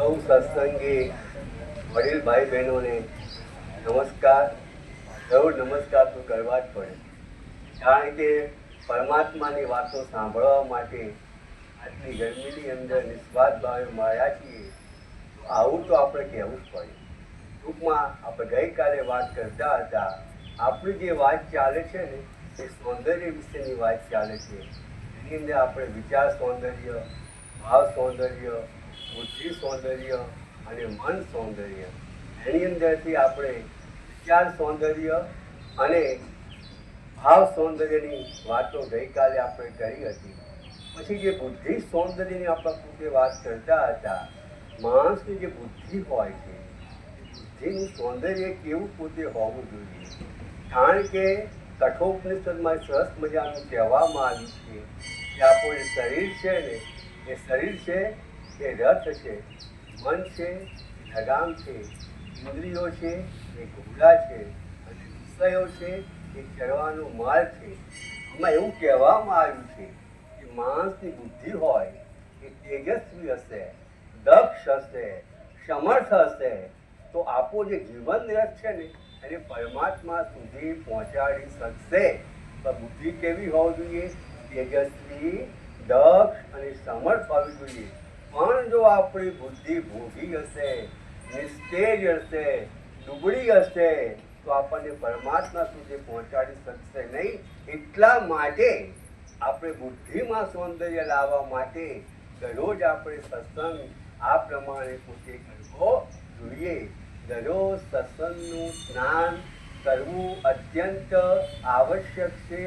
સૌ સત્સંગી વડીલ ભાઈ બહેનોને નમસ્કાર. જરૂર નમસ્કાર તો કરવા જ પડે, કારણ કે પરમાત્માની વાતો સાંભળવા માટે આટલી ગરમીની અંદર નિસ્વાર્થ ભાવે મળ્યા છીએ, તો આવું તો આપણે કહેવું જ પડે. ટૂંકમાં આપણે ગઈકાલે વાત કરતા હતા, આપણી જે વાત ચાલે છે ને એ સૌંદર્ય વિશેની વાત ચાલે છે. એની અંદર આપણે વિચાર સૌંદર્ય, ભાવ સૌંદર્ય, બુદ્ધિ સૌંદર્ય અને મન સૌંદર્ય, એની અંદરથી આપણે વિચાર સૌંદર્ય અને ભાવ સૌંદર્યની વાતો ગઈકાલે આપણે કરી હતી. પછી જે બુદ્ધિ સૌંદર્યની આપણે પોતે વાત કરતા હતા, માણસની જે બુદ્ધિ હોય છે, બુદ્ધિનું સૌંદર્ય કેવું પોતે હોવું જોઈએ. કારણ કે કઠોપનિષદમાં સરસ મજાનું કહેવામાં આવ્યું છે કે આપણું શરીર છે ને એ શરીર છે એ રથ છે, મન છે એ લગામ છે, ઇન્દ્રિયો છે એ ઘોડા છે અને વિષયો છે એ ચરવાનો માર્ગ છે. આમાં એવું કહેવામાં આવ્યું છે કે માણસની બુદ્ધિ હોય એ તેજસ્વી હશે, દક્ષ હશે, સમર્થ હશે, તો આપણો જે જીવન રથ છે ને એને પરમાત્મા સુધી પહોંચાડી શકશે. તો બુદ્ધિ કેવી હોવી જોઈએ? તેજસ્વી, દક્ષ અને સમર્થ હોવી જોઈએ. પણ જો આપણી બુદ્ધિ ભોગી હશે, નિસ્તેજ હશે, દુબળી હશે, તો આપણને પરમાત્મા સુધી પહોંચાડી શકશે નહીં. એટલા માટે આપણે બુદ્ધિમાં સૌંદર્ય લાવવા માટે દરરોજ આપણે સત્સંગ આ પ્રમાણે પોતે કરવો જોઈએ. દરરોજ સત્સંગનું સ્નાન કરવું અત્યંત આવશ્યક છે.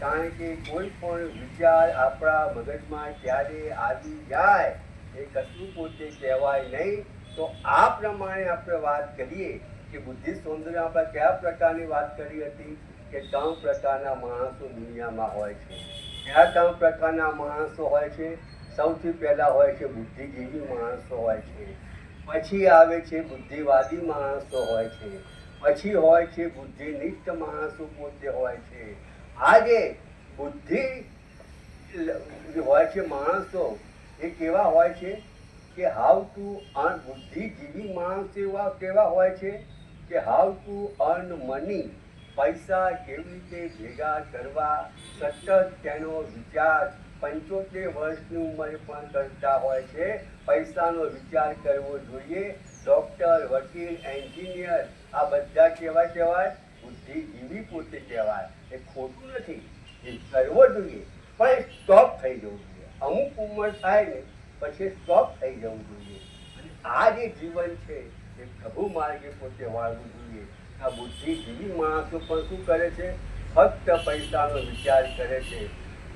કારણ કે કોઈ પણ વિચાર આપણા મગજમાં ક્યારે આવી જાય એ કશું પોતે કહેવાય નહીં. તો આ પ્રમાણે આપણે વાત કરીએ કે બુદ્ધિ સૌંદર્ય આપણે કયા પ્રકારની વાત કરી હતી કે 3 પ્રકારના માણસો દુનિયામાં હોય છે. કયા 3 પ્રકારના માણસો હોય છે? સૌથી પહેલાં હોય છે બુદ્ધિજીવી માણસો હોય છે, પછી આવે છે બુદ્ધિવાદી માણસો હોય છે, પછી હોય છે બુદ્ધિનિષ્ઠ માણસો પોતે હોય છે. આ જે બુદ્ધિ હોય છે માણસો એ કેવા હોય છે કે હાઉ ટુ અર્ન, બુદ્ધિજીવી માણસ એવા કેવા હોય છે કે હાઉ ટુ અર્ન મની, પૈસા કેવી રીતે ભેગા કરવા સતત તેનો વિચાર 75 વર્ષની ઉંમરે પણ કરતા હોય છે. પૈસાનો વિચાર કરવો જોઈએ. ડૉક્ટર, વકીલ, એન્જિનિયર આ બધા કેવા કહેવાય? બુદ્ધિજીવી પોતે કહેવાય. એ ખોટું નથી, એ કરવો જોઈએ, પણ સ્ટોપ થઈ જવું જોઈએ. અમુક ઉંમર થાય ને પછી સ્ટોપ થઈ જવું જોઈએ. અને આ જે જીવન છે એ પ્રભુ માર્ગે પોતે વાળવું જોઈએ. આ બુદ્ધિજીવી માણસો પણ શું કરે છે? ફક્ત પૈસાનો વિચાર કરે છે.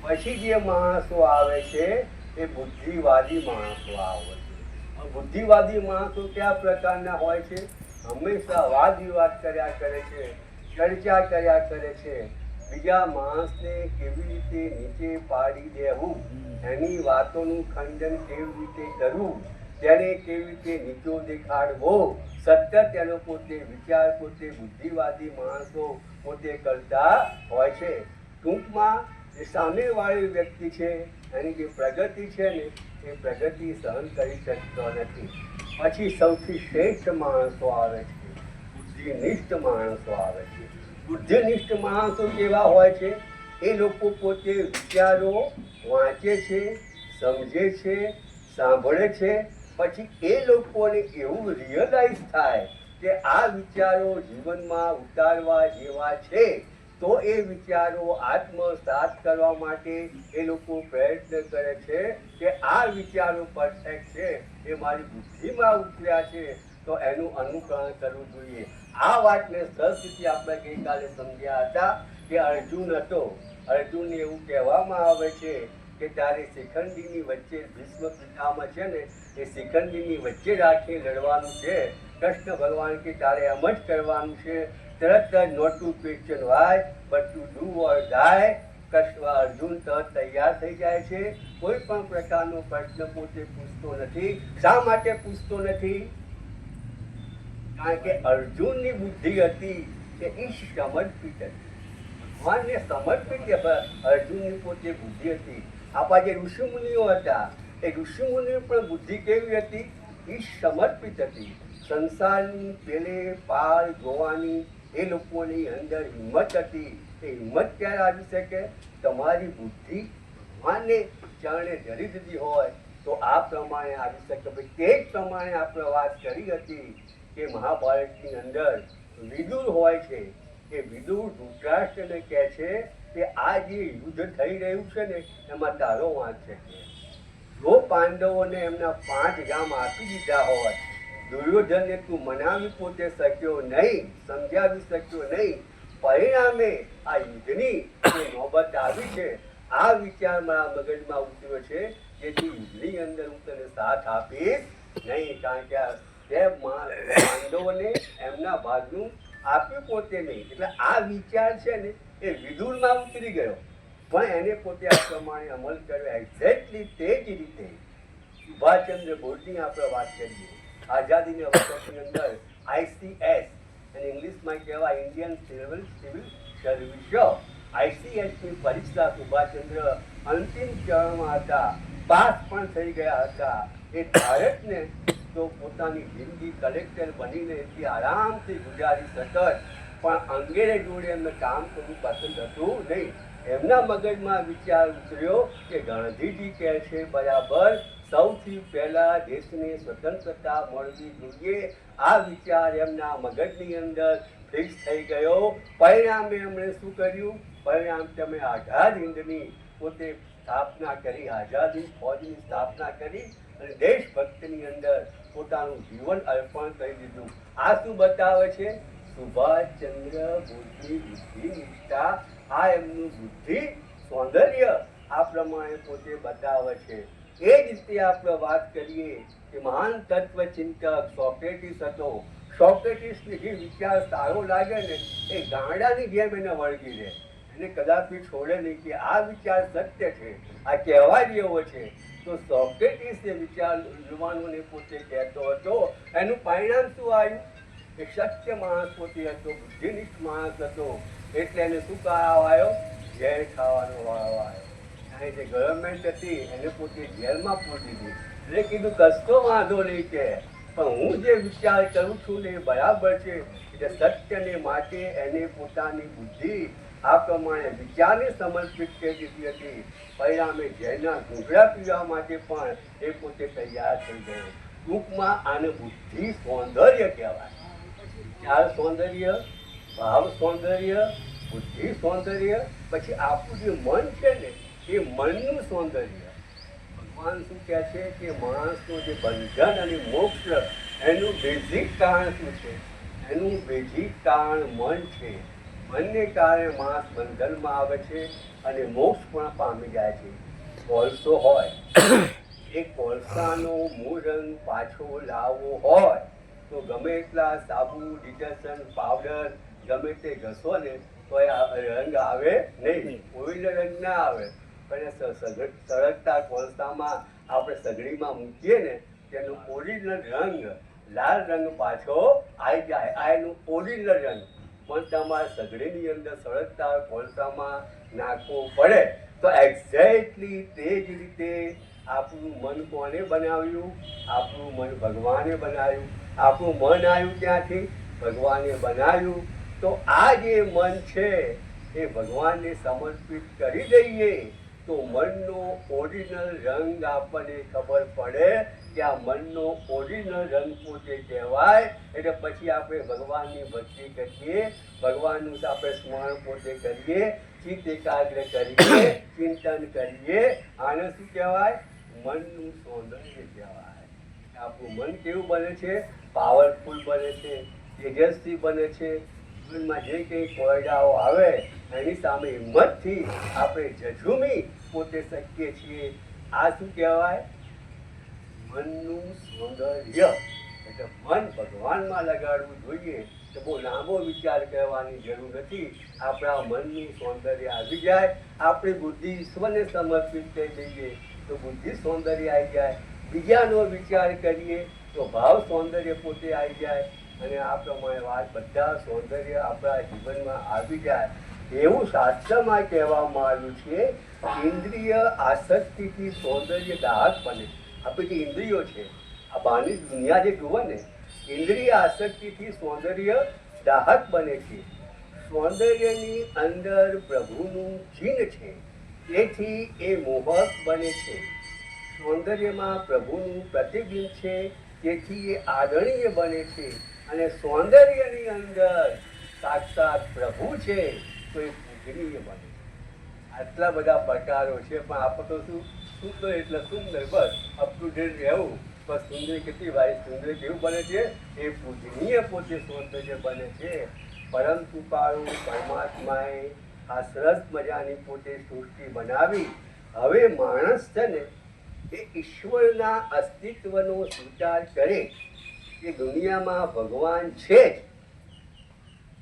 પછી જે માણસો આવે છે એ બુદ્ધિવાદી માણસો આવે છે. બુદ્ધિવાદી માણસો કયા પ્રકારના હોય છે? હંમેશા વાદ વિવાદ કર્યા કરે છે, ચર્ચા કર્યા કરે છે. બીજા માણસને કેવી રીતે નીચે પાડી દેવું, એની વાતોનું ખંડન કેવી રીતે કરવું, તેને કેવી રીતે નીચો દેખાડવો, સતત એનો પોતે વિચાર પોતે બુદ્ધિવાદી માણસો પોતે કરતા હોય છે. ટૂંકમાં જે સામેવાળી વ્યક્તિ છે એની જે પ્રગતિ છે ને એ પ્રગતિ સહન કરી શકતો નથી. પછી સૌથી શ્રેષ્ઠ માણસો આવે છે, બુદ્ધિનિષ્ઠ માણસો આવે છે. બુદ્ધિનિષ્ઠ માણસો કેવા હોય છે? એ લોકો પોતે વિચારો વાંચે છે, સમજે છે, સાંભળે છે. પછી એ લોકોને એવું રિયલાઇઝ થાય કે આ વિચારો જીવનમાં ઉતારવા જેવા છે, તો એ વિચારો આત્મસાત કરવા માટે એ લોકો પ્રયત્ન કરે છે કે આ વિચારો પરફેક્ટ છે, એ મારી બુદ્ધિમાં ઉતર્યા છે, તો એનું અનુકરણ કરવું જોઈએ. આ વાતને સરસ રીતે આપણે ગઈકાલે સમજ્યા હતા કે અર્જુન હતો. અર્જુનને એવું કહેવામાં આવે છે કે તારે શિખંડીની વચ્ચે ભીષ્મ પિતામહ છે ને એ શિખંડીની વચ્ચે રાખી લડવાનું છે. કૃષ્ણ ભગવાન કે તારે એમ જ કરવાનું છે. તરત જ not to question why but to do or die. Krishna Arjun તરત તૈયાર થઈ જાય છે. કોઈ પણ પ્રકારનો પ્રશ્ન પોતે પૂછતો નથી. શા માટે પૂછતો નથી? કારણ કે અર્જુનની બુદ્ધિ હતી કે એ સમર્પિત હતી, ભગવાનને સમર્પિત અર્જુનની પોતે બુદ્ધિ હતી. આપણા જે ઋષિમુનિઓ હતા એ ઋષિમુનિઓ પણ બુદ્ધિ કેવી હતી? એ સમર્પિત હતી. સંસારની પેલે પાર જોવાની એ લોકોની અંદર હિંમત હતી. એ હિંમત ક્યારે આવી શકે? તમારી બુદ્ધિ ભગવાનને ચરણે ધરી દીધી હોય તો આ પ્રમાણે આવી શકે. ભાઈ તે જ પ્રમાણે આપણે વાત કરી હતી કે મહાભારતની અંદર વિદુર હોય છે. એ વિદુર ધૃતરાષ્ટ્રને કહે છે કે આ જે યુદ્ધ થઈ રહ્યું છે ને એમાં તારો વાંક છે. જો પાંડવોને એમના 5 ગામ આપી દીધા હોય, દુર્યોધનને તું મનાવી પોતે શક્યો નહીં, સમજાવી શક્યો નહીં, પરિણામે આ યુદ્ધની જે નોબત આવી છે આ વિચાર મારા મગજમાં ઉતર્યો છે. જેથી યુદ્ધની અંદર હું તને સાથ આપીશ નહીં, કારણ કે તે પાંડવોને એમના ભાગનું આપ્યું પોતે નહીં. એટલે આ વિચાર છે ને એ વિદુરમાં ઉતરી ગયો, પણ એને પોતે આ પ્રમાણે અમલ કર્યો. એક્ઝેક્ટલી તે જ રીતે સુભાષચંદ્ર બોઝની આપણે વાત કરીએ. આઝાદીની વખતની અંદર ICS અને ઇંગ્લિશમાં કહેવાય ઇન્ડિયન સિવિલ સર્વિસ, ICSની પરીક્ષા સુભાષચંદ્ર અંતિમ ચરણમાં હતા, પાસ પણ થઈ ગયા હતા. એ ભારતને તો પોતાની જિંદગી કલેક્ટર બનીને એટલી આરામથી ગુજારી શકત, પણ અંગ્રેજ જોડે એમને કામ કરવું પસંદ હતું નહીં. એમના મગજમાં વિચાર ઉતર્યો કે ગાંધીજી કહે છે બરાબર, સૌથી પહેલા દેશને સ્વતંત્રતા મળવી જોઈએ. આ વિચાર એમના મગજની અંદર ફિક્સ થઈ ગયો. પરિણામે એમણે શું કર્યું? પરિણામ તમે આઝાદ હિંદની પોતે સ્થાપના કરી, આઝાદી ફૌજની સ્થાપના કરી અને દેશભક્તિની અંદર પોતાનું જીવન અર્પણ કરી દીધું. આ શું બતાવે છે? સુભાષચંદ્ર બોઝની બુદ્ધિ નિષ્ઠા, આ એમનું બુદ્ધિ સૌંદર્ય આ પ્રમાણે પોતે બતાવે છે. એ જ રીતે આપણે વાત કરીએ કે મહાન તત્વચિંતક સોક્રેટિસ હતો. સોક્રેટિસને જે વિચાર સારો લાગે ને એ ગાંડાની જેમ એને વળગી રહે, એને કદાપી છોડે નહીં કે આ વિચાર સત્ય છે, આ કહેવા જેવો છે. તો સોક્રેટિસ એ વિચાર યુવાનોને પોતે કહેતો હતો. એનું પરિણામ શું આવ્યું? એ સત્ય માણસ પોતે હતો, બુદ્ધિનિષ્ઠ માણસ હતો, એટલે એને શું કરાવો આવ્યો? ઝેર ખાવાનો વાળો આવ્યો. અને જે ગવર્મેન્ટ હતી એને પોતે જેલમાં પૂરી દીધી. એટલે કીધું કશો વાંધો નહીં કે પણ હું જે વિચાર કરું છું ને એ બરાબર છે. એટલે સત્યને માટે એને પોતાની બુદ્ધિ આ પ્રમાણે વિચારને સમર્પિત કરી દીધી હતી. પરિણામે ઝેરના ઘૂંઘરા પીવા માટે પણ એ પોતે તૈયાર થઈ ગયો. ટૂંકમાં આને બુદ્ધિ સૌંદર્ય કહેવાય. વિચાર સૌંદર્ય, ભાવ સૌંદર્ય, બુદ્ધિ સૌંદર્ય, પછી આપણું જે મન છે ને એ મનનું સૌંદર્ય. ભગવાન શું કહે છે કે માણસનું જે બંધન અને મોક્ષ એનું બેઝિક કારણ શું છે? એનું બેઝિક કારણ મન છે. મનને કારણે માણસ બંધનમાં આવે છે અને મોક્ષ પણ પામી જાય છે. કોલસો હોય, એ કોલસાનો મૂળ રંગ પાછો લાવવો હોય તો ગમે એટલા સાબુ, ડિટર્જન્ટ, પાવડર ગમે તે ઘસો ને તો એ રંગ આવે નહીં, ઓઇલ રંગ ના આવે. પણ સળગતા કોલસામાં આપણે સગડીમાં મૂકીએ ને તેનો ઓરિજિનલ રંગ લાલ રંગ પાછો આવી જાય. આ એનું ઓરિજિનલ રંગ. પણ તમારે સગડીની અંદર સળગતા કોલસામાં નાખવું પડે. તો એક્ઝેક્ટલી તે જ રીતે આપણું મન કોને બનાવ્યું? આપણું મન ભગવાને બનાવ્યું. આપણું મન આવ્યું ક્યાંથી? ભગવાને બનાવ્યું. તો આ જે મન છે એ ભગવાનને સમર્પિત કરી દઈએ તો મનનો ઓરિજિનલ રંગ આપણને ખબર પડે કે આ મનનો ઓરિજિનલ રંગ પોતે કહેવાય. એટલે પછી આપણે ભગવાનની ભક્તિ કરીએ, ભગવાનનું આપણે સ્મરણ પોતે કરીએ, ચિત્ત એકાગ્ર કરીએ, ચિંતન કરીએ. આને શું કહેવાય? મનનું સૌંદર્ય કહેવાય. આપણું મન કેવું બને છે? પાવરફુલ બને છે, તેજસ્વી બને છે. જીવનમાં જે કંઈ કોયડાઓ આવે એની સામે હિંમતથી આપણે ઝઝૂમી પોતે શકીએ છીએ. આ શું કહેવાય? મનનું સૌંદર્ય. એટલે મન ભગવાનમાં લગાડવું જોઈએ. તો બહુ લાંબો વિચાર કરવાની જરૂર નથી. આપણા મનનું સૌંદર્ય આવી જાય, આપણી બુદ્ધિ ઈશ્વરને સમર્પિત કરી દઈએ તો બુદ્ધિ સૌંદર્ય આવી જાય. બીજાનો વિચાર કરીએ તો ભાવ સૌંદર્ય પોતે આવી જાય. અને આ પ્રમાણે વાત બધા સૌંદર્ય આપણા જીવનમાં આવી જાય. એવું શાસ્ત્રમાં કહેવામાં આવ્યું છે ઇન્દ્રિય આસક્તિથી સૌંદર્ય દાહક બને. આપણી જે ઇન્દ્રિયો છે આ બહારની દુનિયા જે જુઓ ને, ઇન્દ્રિય આસક્તિથી સૌંદર્ય દાહક બને છે. સૌંદર્યની અંદર પ્રભુનું ચિહ્ન છે, તેથી એ મોહક બને છે. સૌંદર્યમાં પ્રભુનું પ્રતિબિંબ છે, તેથી એ આદરણીય બને છે. અને સૌંદર્યની અંદર સાક્ષાત પ્રભુ છે, તો એ પૂજનીય બને છે. આટલા બધા પ્રકારો છે, પણ આપણે તો શું સુંદર એટલે સુંદર, બસ અપ ટુ ડેટ રહેવું. બસ સુંદર કેટલી વાર સુંદર કેવું બને છે, એ પૂજનીય પોતે સૌંદર્ય બને છે. પરંતુ કાળું પરમાત્માએ આ સરસ મજાની પોતે સૃષ્ટિ બનાવી. હવે માણસ છે ને એ ઈશ્વરના અસ્તિત્વનો સ્વીકાર કરે કે દુનિયામાં ભગવાન છે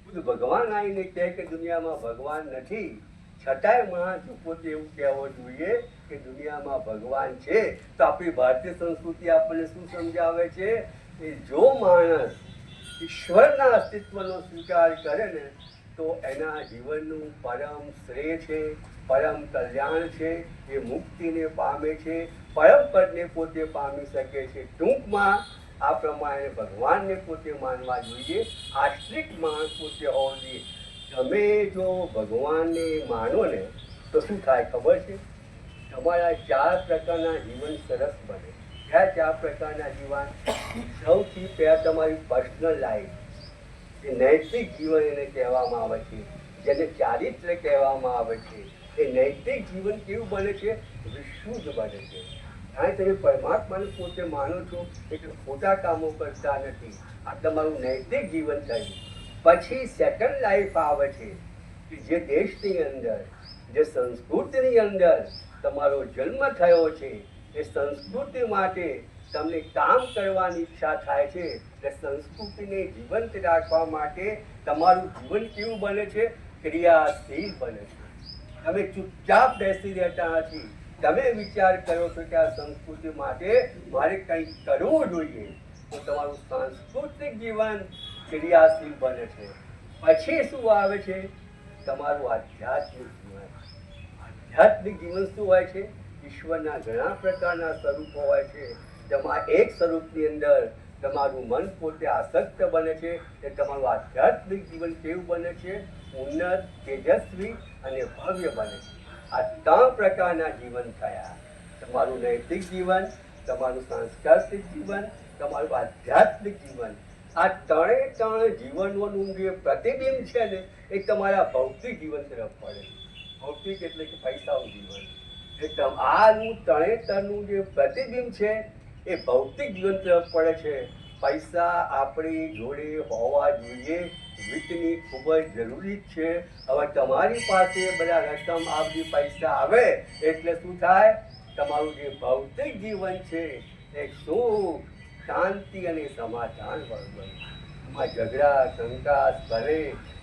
જ. ભગવાન આવીને કહે કે દુનિયામાં ભગવાન નથી, છતાંય માણસ પોતે એવું કહેવું જોઈએ કે દુનિયામાં ભગવાન છે. તો આપણી ભારતીય સંસ્કૃતિ આપણને શું સમજાવે છે કે જો માણસ ઈશ્વરના અસ્તિત્વનો સ્વીકાર કરે ને તો એના જીવનનું પરમ શ્રેય છે, પરમ કલ્યાણ છે, એ મુક્તિને પામે છે, પરમ પદને પોતે પામી શકે છે. ટૂંકમાં આ પ્રમાણે ભગવાનને પોતે માનવા જોઈએ, આશ્રિત માણસ પોતે હોવો જોઈએ. તમે જો ભગવાનને માનો ને તો શું થાય ખબર છે? તમારા 4 પ્રકારના જીવન સરસ બને. કયા 4 પ્રકારના જીવન? સૌથી પહેલા તમારી પર્સનલ લાઈફ, એ નૈતિક જીવન એને કહેવામાં આવે છે, જેને ચારિત્ર કહેવામાં આવે છે. એ નૈતિક જીવન કેવું બને છે? વિશુદ્ધ બને છે. કારણ તમે પરમાત્માને પોતે માનો છો એટલે ખોટા કામો કરતા નથી. આ તમારું નૈતિક જીવન થયું. પછી સેકન્ડ લાઈફ આવે છે કે જે દેશની અંદર, જે સંસ્કૃતિની અંદર તમારો જન્મ થયો છે, એ સંસ્કૃતિ માટે તમને કામ કરવાની ઈચ્છા થાય છે. એટલે સંસ્કૃતિને જીવંત રાખવા માટે તમારું જીવન કેવું બને છે? ક્રિયાશીલ બને છે. તમે ચૂપચાપ બેસી રહેતા નથી. તમે વિચાર કરો છો કે આ સંસ્કૃતિ માટે મારે કંઈક કરવું જોઈએ, તો તમારું સાંસ્કૃતિક જીવન ક્રિયાશીલ બને છે. પછી શું આવે છે? તમારું આધ્યાત્મિક જીવન. આધ્યાત્મિક જીવન શું હોય છે? ઈશ્વરના ઘણા પ્રકારના સ્વરૂપો હોય છે. તેમાં એક સ્વરૂપની અંદર તમારું મન પોતે આસક્ત બને છે. એ તમારું આધ્યાત્મિક જીવન કેવું બને છે? ઉન્નત, તેજસ્વી અને ભવ્ય બને છે. આ 3 પ્રકારના જીવન થયા: તમારું નૈતિક જીવન, તમારું સાંસ્કૃતિક જીવન, તમારું આધ્યાત્મિક જીવન. આ 3 જીવનોનું જે પ્રતિબિંબ છે ને એ તમારા ભૌતિક જીવન તરફ પડે. ભૌતિક એટલે કે પૈસાનું જીવન. આનું 3નું જે પ્રતિબિંબ છે એ ભૌતિક જીવન તરફ પડે છે. પૈસા આપણી જોડે હોવા જોઈએ, વિત્તની ખૂબ જ જરૂરી છે. હવે તમારી પાસે બધા રકમ આ બધી પૈસા આવે એટલે શું થાય? તમારું જે ભૌતિક જીવન છે એ સુખ, શાંતિ અને સમાધાન બને. એમાં ઝઘડા, શંકા, ભલે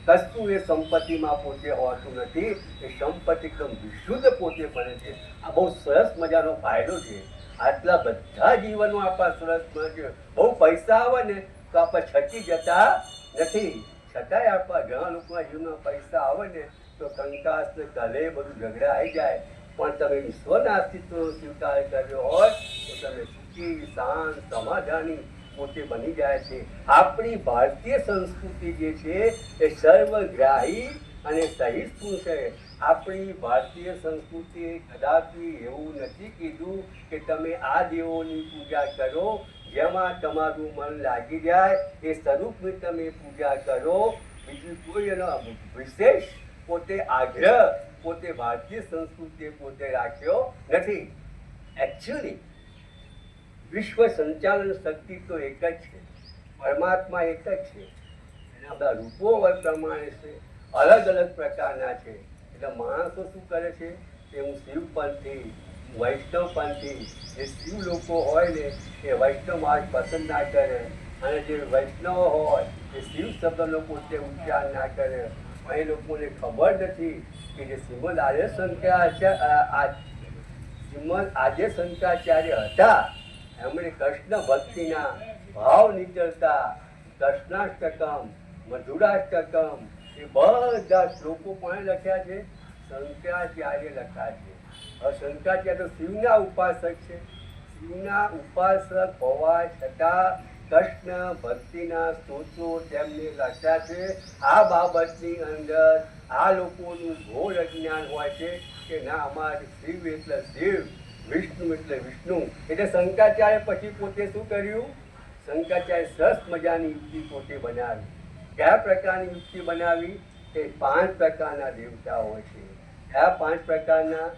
કશું એ સંપત્તિમાં પોતે હોતું નથી. એ સંપત્તિ એકદમ વિશુદ્ધ પોતે બને છે. આ બહુ સરસ મજાનો ફાયદો છે. આટલા બધા જીવનો આપણા સરસ બને છે. બહુ પૈસા આવે ને તો આપણે છકી જતા નથી. છતાંય આપણા ઘણા લોકોના જીવનમાં પૈસા આવે ને તો કંકાસ ને કલે બધું ઝઘડા આવી જાય. પણ તમે ઈશ્વરના અસ્તિત્વનો સ્વીકાર કર્યો હોય તો તમે સુખી, શાંત, સમાધાની પોતે બની જાય છે. આપણી ભારતીય સંસ્કૃતિ જે છે એ સર્વગ્રાહી અને સહિષ્ણુ છે. આપણી ભારતીય સંસ્કૃતિએ કદાપી એવું નથી કીધું કે તમે આ દેવોની પૂજા કરો, જેમાં તમારું મન લાગી જાય એ સ્વરૂપની તમે પૂજા કરો. બીજું કોઈ એનો વિશેષ પોતે આગ્રહ પોતે ભારતીય સંસ્કૃતિએ પોતે રાખ્યો નથી. એકચ્યુઅલી વિશ્વ સંચાલન શક્તિ તો એક જ છે, પરમાત્મા એક જ છે. એના બધા રૂપો પ્રમાણે છે, અલગ અલગ પ્રકારના છે. એટલે માણસો શું કરે છે કે હું શિવપંથી, વૈષ્ણવપંથી, જે શિવ લોકો હોય ને એ વૈષ્ણવ માર્ગ પસંદ ના કરે, અને જે વૈષ્ણવ હોય એ શિવ શબ્દનો પોતે ઉચ્ચાર ના કરે. પણ એ લોકોને ખબર નથી કે જે શ્રીમદ આદ્ય શંકરાચાર્ય હતા, એમણે કૃષ્ણ ભક્તિના ભાવ નીચળતા કૃષ્ણાષ્ટકમ, મધુરાષ્ટકમ એ બધા શ્લોકો પણ લખ્યા છે. શંકરાચાર્ય લખ્યા છે. હવે શંકરાચાર્ય તો શિવના ઉપાસક છે. શિવના ઉપાસક હોવા છતાં કૃષ્ણ ભક્તિના સ્તોત્રો તેમને લખ્યા છે. આ બાબતની અંદર આ લોકોનું ઘોર અજ્ઞાન હોય છે કે ના અમારે શિવ એટલે શિવ, વિષ્ણુ એટલે વિષ્ણુ. એટલે શંકરાચાર્ય પછી પોતે શું કર્યું? શંકરાચાર્ય સરસ મજાની યુક્તિ પોતે બનાવી. કયા પ્રકારની યુક્તિ બનાવી? તે 5 પ્રકારના દેવતાઓ છે. કયા 5 પ્રકારના?